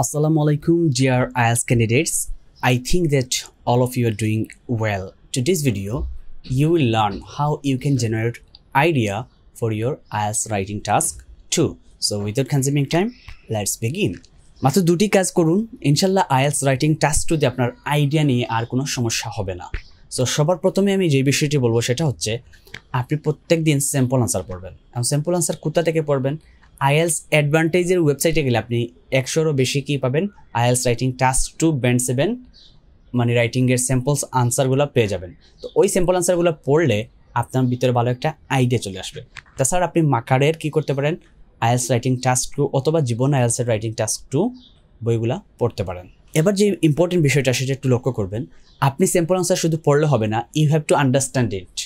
Assalamu alaikum, dear IELTS candidates. I think that all of you are doing well. Today's video, you will learn how you can generate idea for your IELTS writing task 2. So without consuming time, let's begin. মাত্র দুটি কাজ করুন, ইনশাআল্লাহ IELTS writing task 2 তে আপনার idea নিয়ে আর কোনো সমস্যা হবে না। সো সবার প্রথমে আমি যে বিষয়টি বলবো সেটা হচ্ছে আপনি প্রত্যেকদিন স্যাম্পল আনসার পড়বেন। এবং স্যাম্পল আনসার কোথা থেকে পড়বেন? IELTS অ্যাডভান্টেজের ওয়েবসাইটে গেলে আপনি 100-এরও বেশি কি পাবেন? IELTS রাইটিং টাস্ক 2 ব্যান্ড 7 মানে রাইটিংয়ের স্যাম্পলস আনসারগুলো পেয়ে যাবেন। তো ওই স্যাম্পল আনসারগুলো পড়লে আপনার ভিতরে ভালো একটা আইডিয়া চলে আসবে। তাছাড়া আপনি মাকারের কি করতে পারেন? IELTS রাইটিং টাস্ক 2 অথবা জীবন IELTS এর রাইটিং টাস্ক 2 বইগুলা পড়তে পারেন। এবার যে ইম্পর্টেন্ট বিষয়টা সেটা একটু লক্ষ্য করবেন, আপনি স্যাম্পল আনসার শুধু পড়লে হবে না, you have to understand it.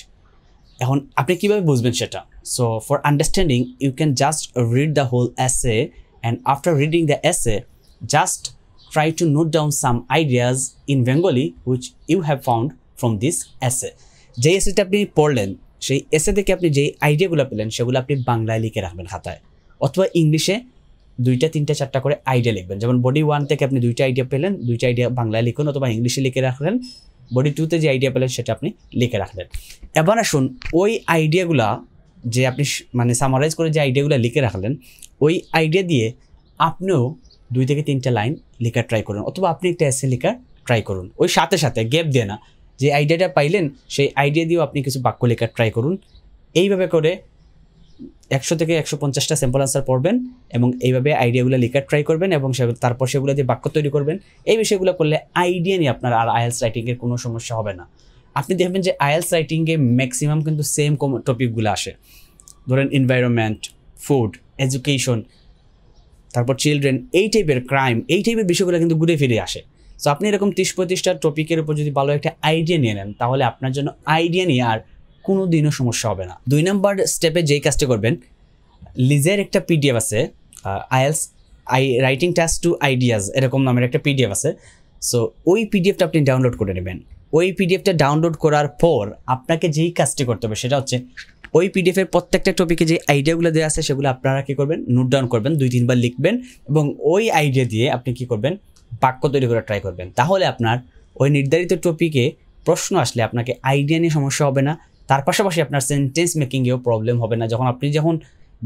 এখন আপনি কিভাবে বুঝবেন সেটা? So for understanding you can just read the whole essay and after reading the essay just try to note down some ideas in Bengali which you have found from this essay. যে এসেটা আপনি পড়লেন সেই এসে থেকে আপনি যে আইডিয়াগুলো পেলেন সেগুলো আপনি বাংলায় লিখে রাখবেন খাতায়, অথবা ইংলিশে 2টা 3টা 4টা করে আইডিয়া লিখবেন। যেমন বডি 1 থেকে আপনি 2টা আইডিয়া পেলেন, 2টা আইডিয়া বাংলায় লিখুন অথবা ইংলিশে লিখে রাখলেন। বডি 2তে যে আইডিয়া পেলেন সেটা আপনি লিখে রাখলেন। এবার আসুন ওই আইডিয়াগুলা যে আপনি মানে সামারাইজ করে যে আইডিয়াগুলো লিখে রাখলেন, ওই আইডিয়া দিয়ে আপনিও 2 থেকে 3টা লাইন লেখা ট্রাই করুন, অথবা আপনি একটা এসে লেখা ট্রাই করুন। ওই সাথে সাথে গ্যাপ দিয়ে না, যে আইডিয়াটা পাইলেন সেই আইডিয়া দিয়েও আপনি কিছু বাক্য লেখা ট্রাই করুন। এইভাবে করে 100 থেকে 150টা স্যাম্পল আনসার পড়বেন এবং এইভাবে আইডিয়াগুলো লেখার ট্রাই করবেন এবং তারপর সেগুলো দিয়ে বাক্য তৈরি করবেন। এই বিষয়গুলো করলে আইডিয়া নিয়ে আপনার আর IELTS রাইটিংয়ের কোনো সমস্যা হবে না। আপনি দেখবেন যে IELTS রাইটিংয়ে ম্যাক্সিমাম কিন্তু সেম টপিকগুলো আসে। ধরেন এনভায়রনমেন্ট, ফুড, এডুকেশন, তারপর চিলড্রেন, এই টাইপের ক্রাইম, এই টাইপের বিষয়গুলো কিন্তু ঘুরে ফিরে আসে। সো আপনি এরকম 30-35টা টপিকের উপর যদি ভালো একটা আইডিয়া নিয়ে নেন, তাহলে আপনার জন্য আইডিয়া নিয়ে আর কোনো দিনও সমস্যা হবে না। 2 নম্বর স্টেপে যেই কাজটা করবেন, লিজের একটা পিডিএফ আছে, IELTS রাইটিং টাস্ক 2 আইডিয়াজ এরকম নামের একটা পিডিএফ আছে। সো ওই পিডিএফটা আপনি ডাউনলোড করে নেবেন। ওই পিডিএফটা ডাউনলোড করার পর আপনাকে যেই কাজটি করতে হবে সেটা হচ্ছে ওই পিডিএফের প্রত্যেকটা টপিকে যে আইডিয়াগুলো দেওয়া আছে সেগুলো আপনারা কী করবেন? নোট ডাউন করবেন, 2-3 বার লিখবেন এবং ওই আইডিয়া দিয়ে আপনি কী করবেন? বাক্য তৈরি করে ট্রাই করবেন। তাহলে আপনার ওই নির্ধারিত টপিকে প্রশ্ন আসলে আপনাকে আইডিয়া নিয়ে সমস্যা হবে না। তার পাশাপাশি আপনার সেন্টেন্স মেকিংয়েও প্রবলেম হবে না। যখন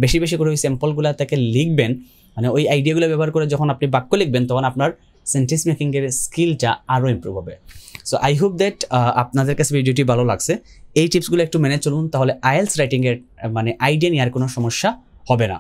বেশি বেশি করে ওই স্যাম্পলগুলো থেকে লিখবেন, মানে ওই আইডিয়াগুলো ব্যবহার করে যখন আপনি বাক্য লিখবেন, তখন আপনার সেন্টেন্স মেকিংয়ের স্কিলটা আরও ইমপ্রুভ হবে। সো আই হোপ দ্যাট আপনাদের কাছে ভিডিওটি ভালো লাগছে। এই টিপসগুলো একটু মেনে চলুন, তাহলে IELTS রাইটিংয়ের মানে আইডিয়া নিয়ে আর কোনো সমস্যা হবে না।